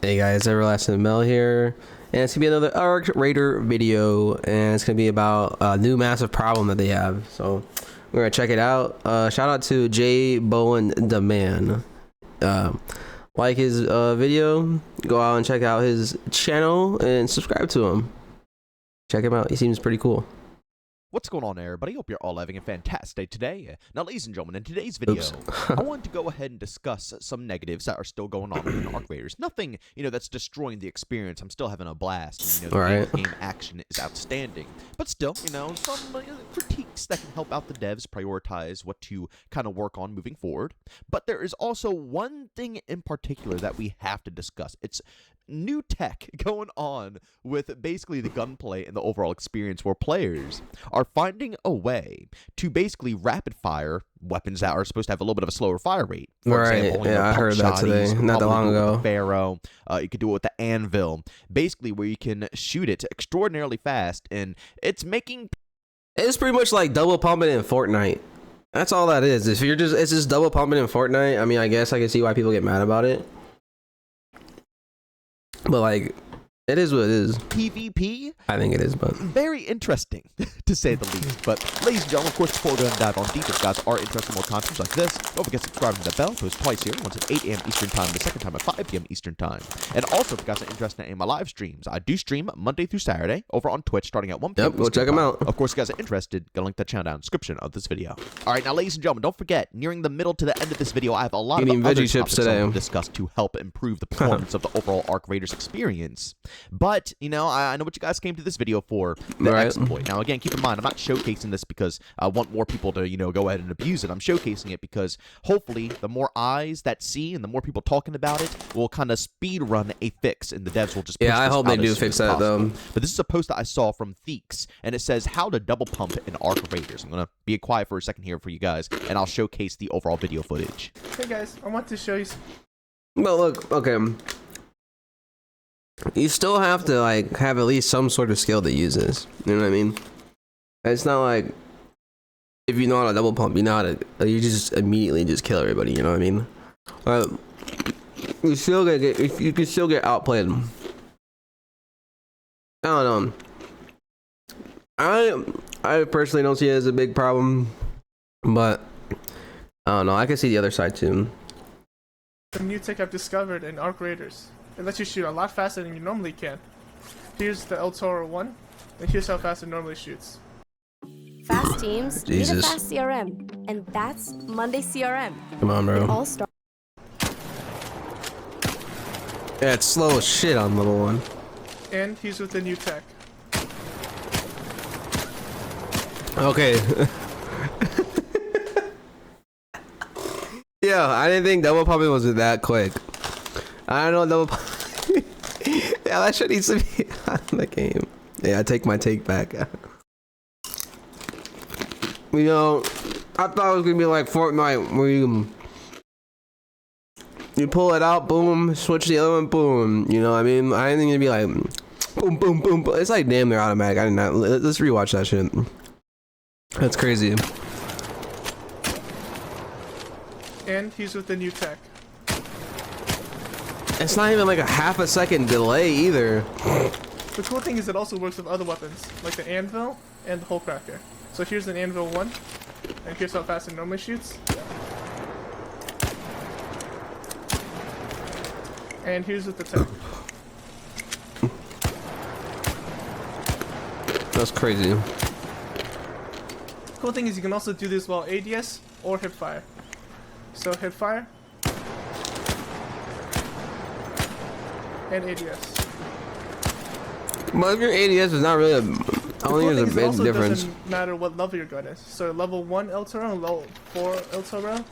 Hey guys, Everlasting Mel here, and it's gonna be another Arc Raider video, and it's gonna be about a new massive problem that they have. So we're gonna check it out. Shout out to Jay Bowen the Man. Like his video, go out and check out his channel and subscribe to him. Check him out; he seems pretty cool. What's going on, everybody? Hope you're all having a fantastic day today. Now, ladies and gentlemen, in today's video, I want to go ahead and discuss some negatives that are still going on in Arc Raiders. Nothing, that's destroying the experience. I'm still having a blast. The game action is outstanding. But still, some critiques that can help out the devs prioritize what to kind of work on moving forward. But there is also one thing in particular that we have to discuss. It's new tech going on with basically the gunplay and the overall experience where players are finding a way to basically rapid fire weapons that are supposed to have a little bit of a slower fire rate. For example, I heard that today, not that long ago. Pharaoh, you could do it with the Anvil, basically where you can shoot it extraordinarily fast, and it's pretty much like double pumping in Fortnite. That's all that is. It's just double pumping in Fortnite. I mean, I guess I can see why people get mad about it. But like, it is what it is. PvP? I think it is, but very interesting, to say the least. But, ladies and gentlemen, of course, before we go and dive on deep, if you guys are interested in more content like this, don't forget to subscribe to the bell. Post twice here, once at 8 a.m. Eastern Time, the second time at 5 p.m. Eastern Time. And also, if you guys are interested in any of my live streams, I do stream Monday through Saturday over on Twitch, starting at 1 p.m. Yep, go check them out. Of course, if you guys are interested, go link that channel down in the description of this video. All right, now, ladies and gentlemen, don't forget, nearing the middle to the end of this video, I have a lot of other topics I want to discuss to help improve the performance of the overall Arc Raiders experience. But, I know what you guys came to this video for, the exploit. Now, again, keep in mind, I'm not showcasing this because I want more people to, go ahead and abuse it. I'm showcasing it because, hopefully, the more eyes that see and the more people talking about it will kind of speed run a fix, and the devs will just push I hope they do fix that, though. But this is a post that I saw from Theeks, and it says, how to double pump in Arc Raiders. I'm going to be quiet for a second here for you guys, and I'll showcase the overall video footage. Hey, guys, I want to show you... Well, look, okay. You still have to have at least some sort of skill that uses. You know what I mean? It's not like if you know how to double pump, you know how to you just immediately just kill everybody. You know what I mean? You still you can still get outplayed. I don't know. I personally don't see it as a big problem, but I don't know. I can see the other side too. The new tech I've discovered in Arc Raiders. It lets you shoot a lot faster than you normally can. Here's the El Toro 1, and here's how fast it normally shoots. Fast teams need a fast CRM, and that's Monday CRM. Come on, bro. Yeah, it's slow as shit on level 1. And he's with the new tech. Okay. Yeah, I didn't think double pumping was that quick. I don't know double yeah, that shit needs to be on the game. Yeah, I take my take back. I thought it was gonna be like Fortnite where you pull it out, boom, switch the other one, boom. You know what I mean? I didn't think it'd be like boom, boom, boom, boom. It's like damn near automatic. I did not. Let's rewatch that shit. That's crazy. And he's with the new tech. It's not even like a half a second delay either. The cool thing is it also works with other weapons, like the Anvil and the Hullcracker. So here's an Anvil 1, and here's how fast it normally shoots. And here's with the tech. That's crazy. Cool thing is you can also do this while ADS or hipfire. So hipfire. And ADS. But if your ADS is not really I don't think there's a big difference. It doesn't matter what level your gun is. So level 1 El Toro and level 4 El Toro,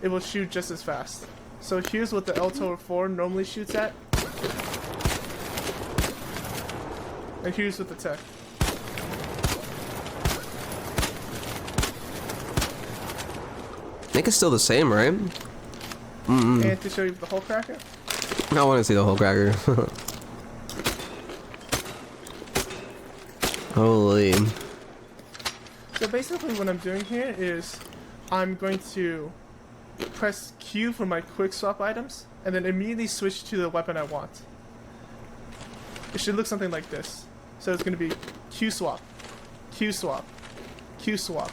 it will shoot just as fast. So here's what the El Toro 4 normally shoots at. And here's with the tech. I think it's still the same, right? And to show you the Hullcracker. I want to see the Hullcracker. Holy. So basically what I'm doing here is I'm going to press Q for my quick swap items, and then immediately switch to the weapon I want. It should look something like this. So it's going to be Q swap, Q swap, Q swap,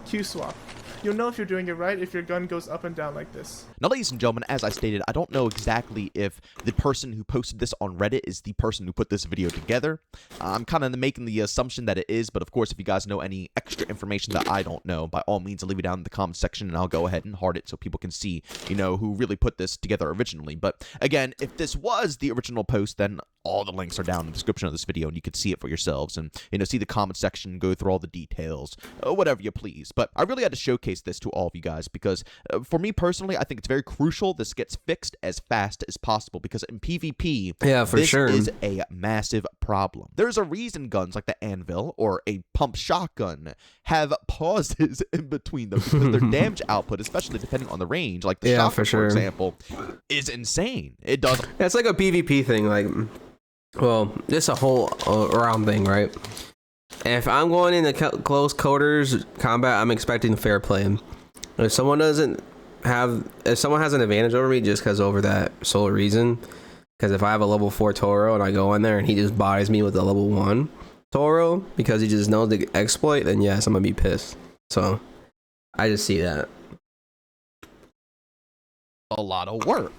Q swap. You'll know if you're doing it right if your gun goes up and down like this. Now, ladies and gentlemen, as I stated, I don't know exactly if the person who posted this on Reddit is the person who put this video together. I'm kind of making the assumption that it is, but of course, if you guys know any extra information that I don't know, by all means, leave it down in the comment section, and I'll go ahead and heart it so people can see, who really put this together originally. But again, if this was the original post, then all the links are down in the description of this video, and you can see it for yourselves, and see the comment section, go through all the details, whatever you please. But I really had to showcase this to all of you guys because for me personally, I think it's very crucial this gets fixed as fast as possible, because in PvP, this is a massive problem. There's a reason guns like the Anvil or a pump shotgun have pauses in between them because their damage output, especially depending on the range, like the shotgun, for example, is insane. It does. It's like a PvP thing, like, well, it's a whole around thing, right? If I'm going into close quarters combat, I'm expecting fair play. If someone has an advantage over me just because over that sole reason, because if I have a level 4 Toro and I go in there and he just buys me with a level 1 Toro because he just knows the exploit, then yes, I'm gonna be pissed. So I just see that. A lot of work.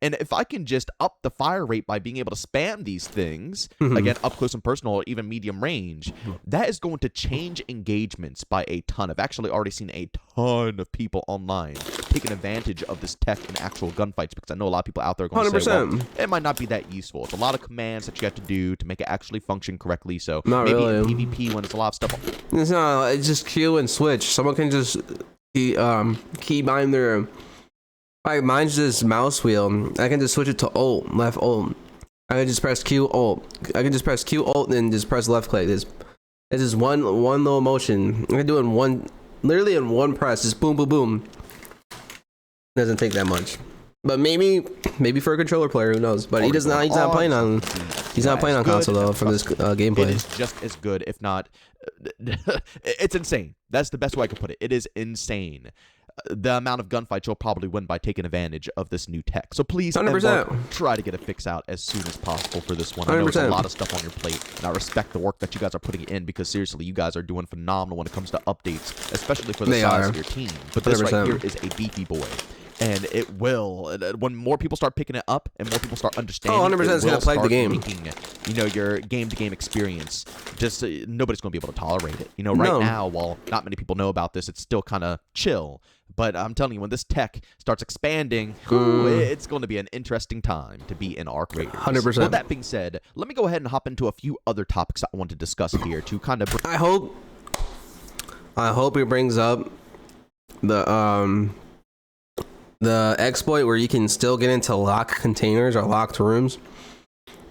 And if I can just up the fire rate by being able to spam these things, again, up close and personal or even medium range, that is going to change engagements by a ton. I've actually already seen a ton of people online taking advantage of this tech in actual gunfights, because I know a lot of people out there are going to say, well, it might not be that useful. It's a lot of commands that you have to do to make it actually function correctly. So maybe in PvP, when it's a lot of stuff. It's not, it's just Q and switch. Someone can just keybind their... Like, mine's just mouse wheel. I can just switch it to Alt, left Alt. I can just press Q, Alt. I can just press Q, Alt, and then just press left click. It's just one little motion. I can do it literally in one press. Just boom, boom, boom. Doesn't take that much. But maybe for a controller player, who knows? But he's not playing on console though for this gameplay. It is just as good, if not. It's insane. That's the best way I could put it. It is insane. The amount of gunfights you'll probably win by taking advantage of this new tech. So please, Embark, try to get a fix out as soon as possible for this one. I know it's a lot of stuff on your plate, and I respect the work that you guys are putting in, because seriously, you guys are doing phenomenal when it comes to updates, especially for the size of your team. But this right here is a beefy boy. And it will, when more people start picking it up and more people start understanding, 100% it's going to play the game. Making, your game-to-game experience, just nobody's going to be able to tolerate it. Right now, while not many people know about this, it's still kind of chill. But I'm telling you, when this tech starts expanding, it's going to be an interesting time to be in Arc Raiders. 100%. With that being said, let me go ahead and hop into a few other topics I want to discuss here to kind of... I hope it brings up the exploit where you can still get into locked containers or locked rooms,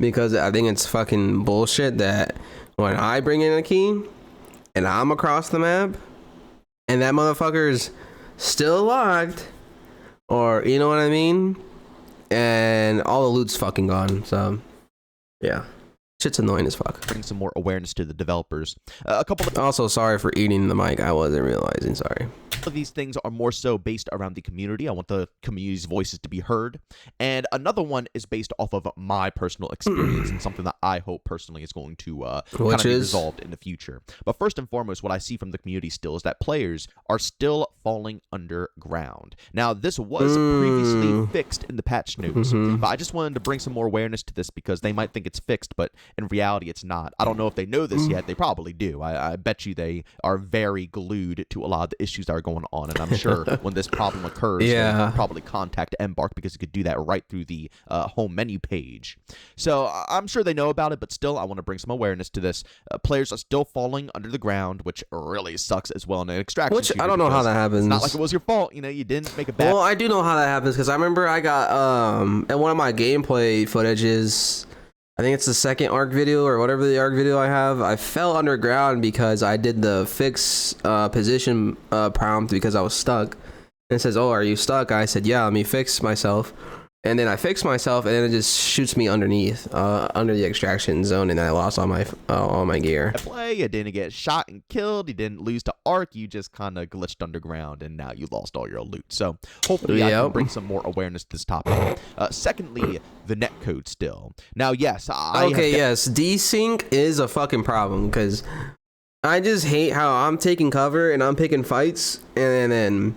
because I think it's fucking bullshit that when I bring in a key and I'm across the map and that motherfucker's still locked, or you know what I mean, and all the loot's fucking gone. So yeah, shit's annoying as fuck. Bring some more awareness to the developers. A couple of... Also, sorry for eating the mic. I wasn't realizing. Sorry. Of these things are more so based around the community. I want the community's voices to be heard. And another one is based off of my personal experience and something that I hope personally is going to kind of be resolved in the future. But first and foremost, what I see from the community still is that players are still falling underground. Now, this was previously fixed in the patch notes, but I just wanted to bring some more awareness to this because they might think it's fixed, but in reality, it's not. I don't know if they know this yet. They probably do. I bet you they are very glued to a lot of the issues that are going on, and I'm sure when this problem occurs, they'll probably contact Embark, because you could do that right through the home menu page. So I'm sure they know about it, but still, I want to bring some awareness to this. Players are still falling under the ground, which really sucks as well in an extraction shooter. I don't know how that happens. It's not like it was your fault. You didn't make a bad... Well, I do know how that happens, because I remember I got in one of my gameplay footages, I think it's the second ARC video or whatever the ARC video I have, I fell underground because I did the fix position prompt because I was stuck. And it says, oh, are you stuck? I said, yeah, let me fix myself. and then I fix myself, and then it just shoots me underneath, under the extraction zone, and I lost all my gear. I play, you didn't get shot and killed, you didn't lose to Ark, you just kind of glitched underground, and now you lost all your loot. So hopefully I can bring some more awareness to this topic. Secondly, the netcode still. Now, yes, yes, desync is a fucking problem, because I just hate how I'm taking cover and I'm picking fights, and then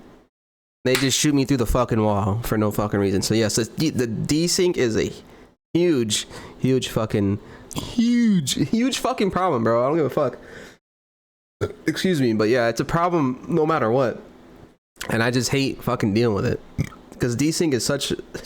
they just shoot me through the fucking wall for no fucking reason. So yes, the desync is a huge fucking problem, bro. I don't give a fuck. Excuse me, but yeah, it's a problem no matter what. And I just hate fucking dealing with it. Because desync is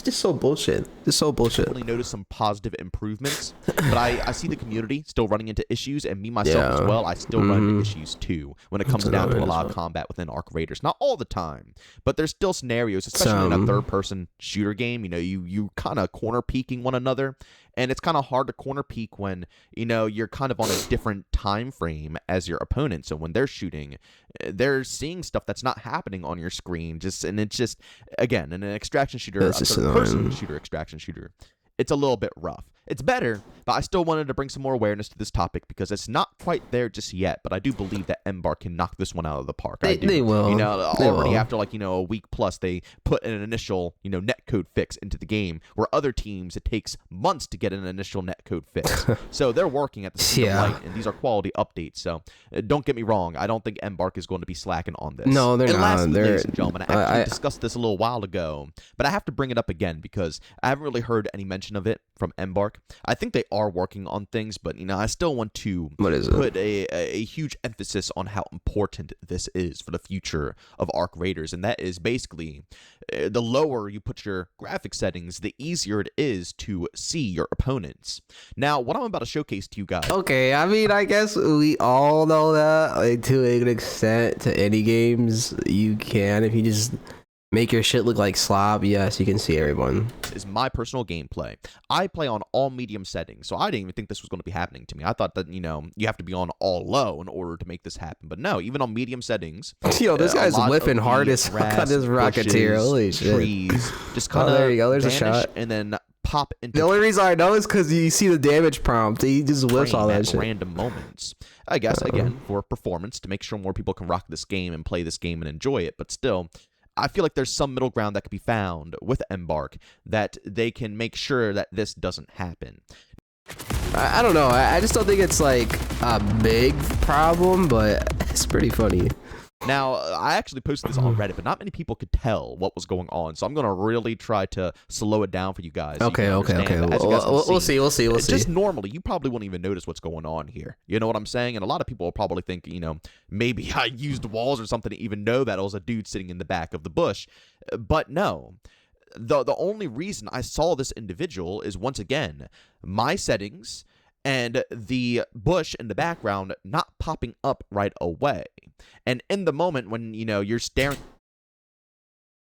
just so bullshit. Just so bullshit. I noticed some positive improvements, but I see the community still running into issues, and me myself as well. I still run into issues too when it comes down to a lot of combat within Arc Raiders. Not all the time, but there's still scenarios, especially in a third-person shooter game. You know, you kind of corner peeking one another, and it's kind of hard to corner peek when you're kind of on a different time frame as your opponent. So when they're shooting, they're seeing stuff that's not happening on your screen. It's just again, in an extraction shooter, a third-person shooter, extraction shooter, it's a little bit rough. It's better, but I still wanted to bring some more awareness to this topic because it's not quite there just yet. But I do believe that Embark can knock this one out of the park. They will. Already after a week plus, they put an initial netcode fix into the game. Where other teams, it takes months to get an initial netcode fix. So they're working at the speed of light, and these are quality updates. So don't get me wrong, I don't think Embark is going to be slacking on this. No, they're not. Lastly, ladies and gentlemen, I actually discussed this a little while ago, but I have to bring it up again because I haven't really heard any mention of it from Embark. I think they are working on things, but I still want to put a huge emphasis on how important this is for the future of Arc Raiders, and that is basically the lower you put your graphic settings, the easier it is to see your opponents. Now, what I'm about to showcase to you guys. Okay, I mean, I guess we all know that, to an extent. To any games, you can, if you just make your shit look like slop. Yes, you can see everyone. Is my personal gameplay. I play on all medium settings, so I didn't even think this was going to be happening to me. I thought that, you have to be on all low in order to make this happen. But no, even on medium settings. Yo, this guy's whipping hard as fuck on this Rocketeer. Holy shit. Trees, just kind of there you go. There's a shot. And then pop into the only reason I know is because you see the damage prompt. He just whips all that shit. Random moments. I guess, again, for performance, to make sure more people can rock this game and play this game and enjoy it. But still, I feel like there's some middle ground that could be found with Embark that they can make sure that this doesn't happen. I don't know. I just don't think it's like a big problem, but it's pretty funny. Now, I actually posted this on Reddit, but not many people could tell what was going on, so I'm going to really try to slow it down for you guys. Okay. We'll see. Just normally, you probably wouldn't even notice what's going on here. You know what I'm saying? And a lot of people will probably think, maybe I used walls or something to even know that it was a dude sitting in the back of the bush. But no. The only reason I saw this individual is, once again, my settings and the bush in the background not popping up right away. And in the moment when, you're staring...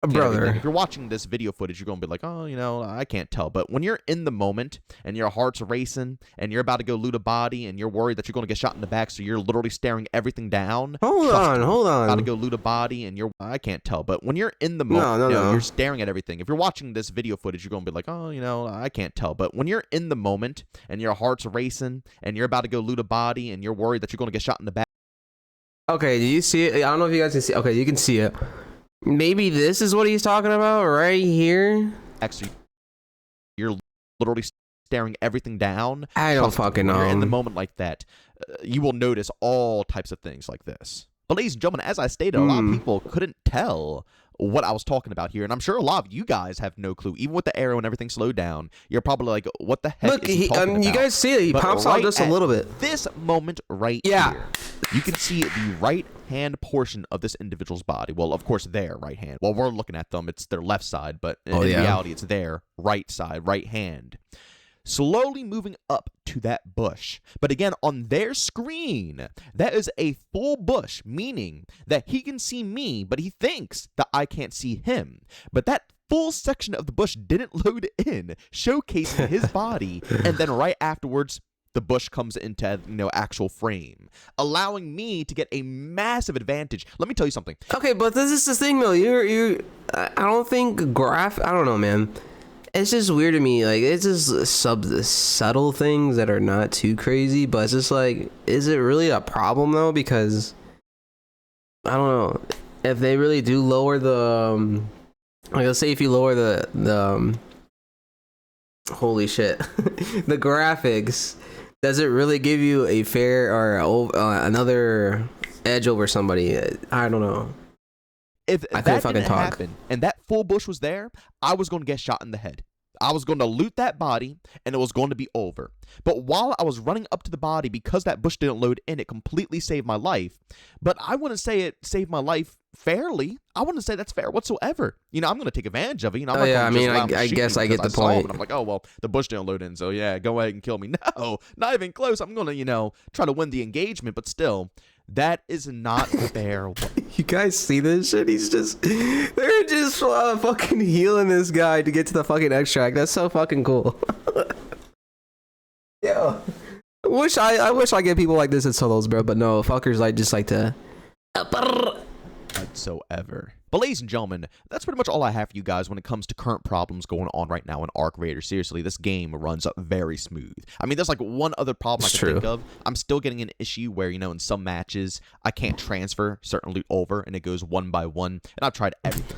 Brother, if you're watching this video footage, you're going to be like, oh, I can't tell. But when you're in the moment and your heart's racing and you're about to go loot a body and you're worried that you're going to get shot in the back, so you're literally staring everything down. Hold on. About to go loot a body and I can't tell. But when you're in the moment, you're staring at everything. If you're watching this video footage, you're going to be like, oh, I can't tell. But when you're in the moment and your heart's racing and you're about to go loot a body and you're worried that you're going to get shot in the back. Okay, do you see it? I don't know if you guys can see. Okay, you can see it. Maybe this is what he's talking about right here. Actually, you're literally staring everything down. I don't fucking know. In the moment like that, you will notice all types of things like this. But ladies and gentlemen, as I stated, a lot of people couldn't tell what I was talking about here, and I'm sure a lot of you guys have no clue. Even with the arrow and everything slowed down, you're probably like, what the heck is he talking about? You guys see it. He pops out just a little bit. This moment right here, you can see the right hand portion of this individual's body. Well, of course, their right hand. While we're looking at them, it's their left side, but in reality, it's their right side, right hand. Slowly moving up to that bush. But again, on their screen, that is a full bush, meaning that he can see me, but he thinks that I can't see him. But that full section of the bush didn't load in, showcasing his body, and then right afterwards, the bush comes into, actual frame, allowing me to get a massive advantage. Let me tell you something. Okay, but this is the thing, though. I don't think I don't know, man. it's just weird to me. Like, it's just subtle things that are not too crazy, but it's just like, is it really a problem though? Because I don't know if they really do lower the like, let's say if you lower the holy shit, the graphics, does it really give you a fair or another edge over somebody? I don't know. If I that couldn't fucking didn't talk. happen and that full bush was there, I was going to get shot in the head. I was going to loot that body and it was going to be over. But while I was running up to the body, because that bush didn't load in, it completely saved my life. But I wouldn't say it saved my life fairly. I wouldn't say that's fair whatsoever. You know, I'm going to take advantage of it. You know, I'm not yeah, I gonna mean, just allow him to I shoot guess me I get because the saw him point. and I'm like, oh, well, the bush didn't load in, so yeah, go ahead and kill me. No, not even close. I'm going to, you know, try to win the engagement, but still, that is not fair. You guys see this shit? They're just fucking healing this guy to get to the fucking extract. That's so fucking cool. Yeah. I wish I get people like this at solos, bro. But no, fuckers like just like to. Whatsoever. But ladies and gentlemen, that's pretty much all I have for you guys when it comes to current problems going on right now in Arc Raiders. Seriously, this game runs very smooth. I mean, there's like one other problem I can think of. I'm still getting an issue where, you know, in some matches, I can't transfer certain loot over, and it goes one by one. And I've tried everything.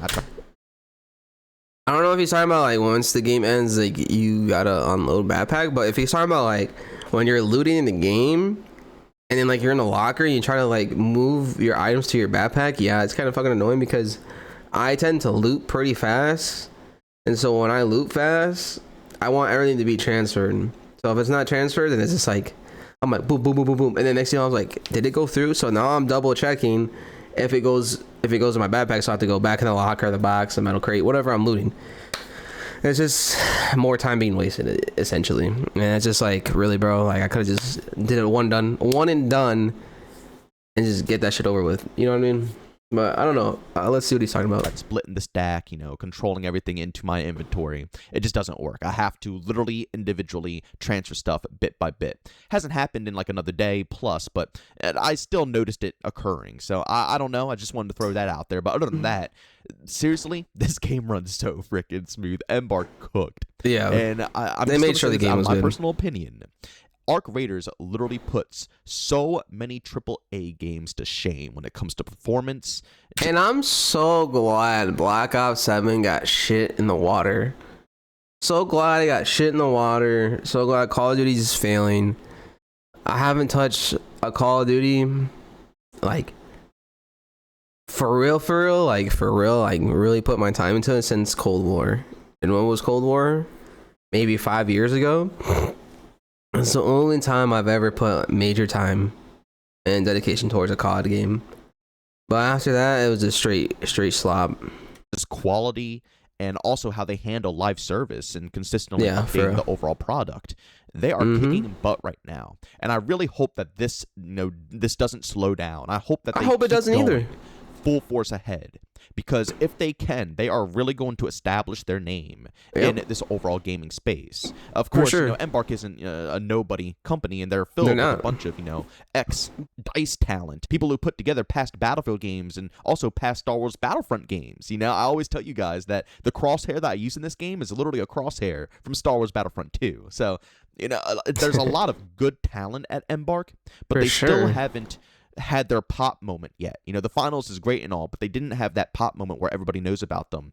I don't know if he's talking about like once the game ends, like you gotta unload backpack. But if he's talking about like when you're looting in the game, and then like you're in the locker, and you try to like move your items to your backpack, yeah, it's kind of fucking annoying because I tend to loot pretty fast, and so when I loot fast, I want everything to be transferred. So if it's not transferred, then it's just like I'm like boom, boom, boom, boom, boom, and then next thing I was like, did it go through? So now I'm double checking if it goes in my backpack, so I have to go back in the locker, the box, the metal crate, whatever I'm looting. It's just more time being wasted, essentially. And it's just like, really, bro, like I could have just did it one and done, and just get that shit over with. You know what I mean? But I don't know. Let's see what he's talking about. Splitting the stack, you know, controlling everything into my inventory. It just doesn't work. I have to literally individually transfer stuff bit by bit. Hasn't happened in like another day plus, but I still noticed it occurring. So I don't know. I just wanted to throw that out there. But other than that, seriously, this game runs so freaking smooth. Embark cooked. Yeah. And I'm they made sure the game was my good. personal opinion. Arc Raiders literally puts so many AAA games to shame when it comes to performance. And I'm so glad Black Ops 7 got shit in the water. So glad I got shit in the water. So glad Call of Duty's failing. I haven't touched a Call of Duty like for real, like really put my time into it since Cold War. And when was Cold War? Maybe 5 years ago. It's the only time I've ever put major time and dedication towards a COD game. But after that, it was a straight slop. This quality and also how they handle live service and consistently updating the overall product. They are kicking butt right now, and I really hope that this, you know, this doesn't slow down. I hope that it doesn't either. Full force ahead, because if they can, they are really going to establish their name in this overall gaming space. Of course, you know, Embark isn't a nobody company, and they're filled with a bunch of, you know, ex-DICE talent, people who put together past Battlefield games and also past Star Wars Battlefront games. You know, I always tell you guys that the crosshair that I use in this game is literally a crosshair from Star Wars Battlefront 2. So, you know, there's a lot of good talent at Embark, but they still haven't had their pop moment yet. You know, the finals is great and all, but they didn't have that pop moment where everybody knows about them.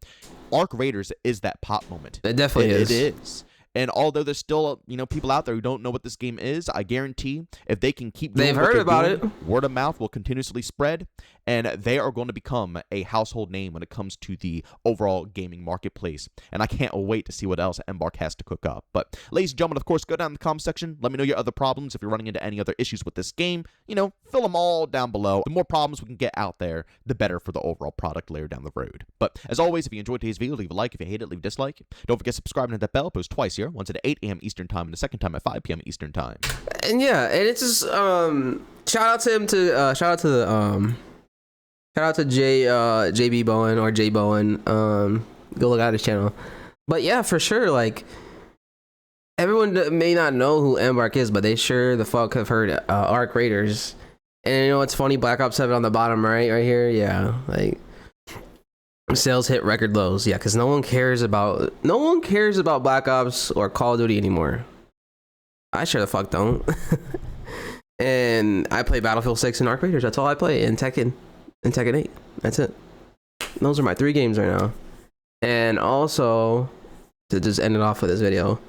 Arc Raiders is that pop moment. It definitely is. It is. And although there's still, you know, people out there who don't know what this game is, I guarantee if they can keep doing what they're doing, word of mouth will continuously spread, and they are going to become a household name when it comes to the overall gaming marketplace. And I can't wait to see what else Embark has to cook up. But ladies and gentlemen, of course, go down in the comment section. Let me know your other problems. If you're running into any other issues with this game, you know, fill them all down below. The more problems we can get out there, the better for the overall product later down the road. But as always, if you enjoyed today's video, leave a like. If you hate it, leave a dislike. Don't forget to subscribe and hit that bell. Post twice here. Once at 8 a.m. Eastern Time and the second time at 5 p.m. Eastern Time. And yeah, and it's just shout out to him shout out to JB Bowen or J Bowen. Go look out his channel. But yeah, for sure, like everyone may not know who Embark is, but they sure the fuck have heard Arc Raiders. And you know what's funny? Black Ops 7 on the bottom right here. Yeah, like Sales hit record lows. Yeah, because no one cares about Black Ops or Call of Duty anymore. I sure the fuck don't. And I play Battlefield 6 and Arc Raiders. That's all I play. And Tekken 8. That's it. Those are my 3 games right now. And also, to just end it off with this video,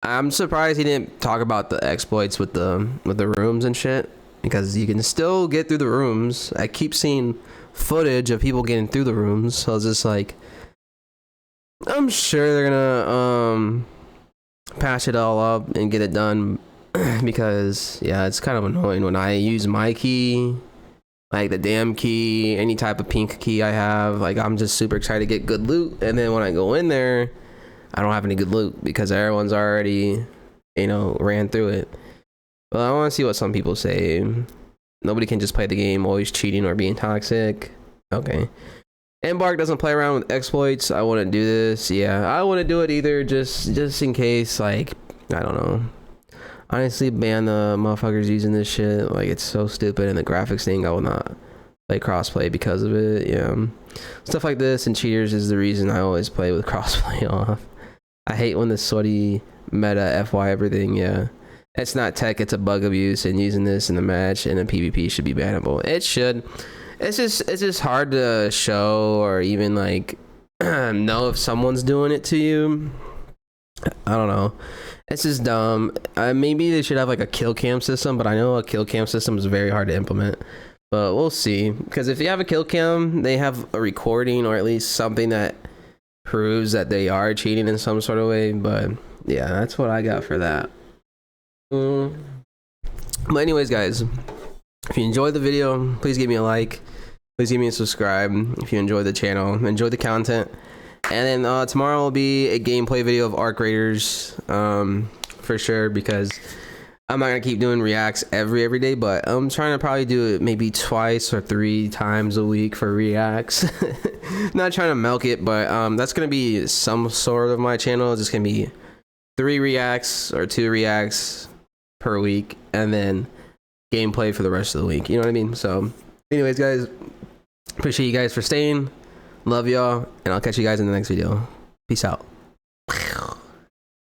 I'm surprised he didn't talk about the exploits with the rooms and shit, because you can still get through the rooms. I keep seeing footage of people getting through the rooms, so it's just like, I'm sure they're gonna patch it all up and get it done. Because yeah, it's kind of annoying when I use my key, like the damn key, any type of pink key I have. Like, I'm just super excited to get good loot, and then when I go in there, I don't have any good loot because everyone's already, ran through it. But I want to see what some people say. Nobody can just play the game always cheating or being toxic. Okay. Embark doesn't play around with exploits. I wouldn't do this. Yeah, I wouldn't do it either, just in case, like, I don't know. Honestly, ban the motherfuckers using this shit. Like, it's so stupid, and the graphics thing, I will not play crossplay because of it. Yeah, stuff like this and cheaters is the reason I always play with crossplay off. I hate when the sweaty meta FY everything. Yeah, it's not tech, it's a bug abuse, and using this in the match and a PvP should be bannable. It should. It's just hard to show or even like know if someone's doing it to you. I don't know. It's just dumb. Maybe they should have like a kill cam system, but I know a kill cam system is very hard to implement. But we'll see. Because if you have a kill cam, they have a recording or at least something that proves that they are cheating in some sort of way. But yeah, that's what I got for that. But anyways, guys, if you enjoyed the video, please give me a like. Please give me a subscribe if you enjoy the channel, enjoy the content. And then tomorrow will be a gameplay video of Arc Raiders, for sure, because I'm not gonna keep doing reacts every day, but I'm trying to probably do it maybe 2 or 3 times a week for reacts. Not trying to milk it, but that's gonna be some sort of my channel. It's just gonna be 3 reacts or 2 reacts per week, and then gameplay for the rest of the week. You know what I mean? So, anyways, guys, appreciate you guys for staying. Love y'all, and I'll catch you guys in the next video. Peace out.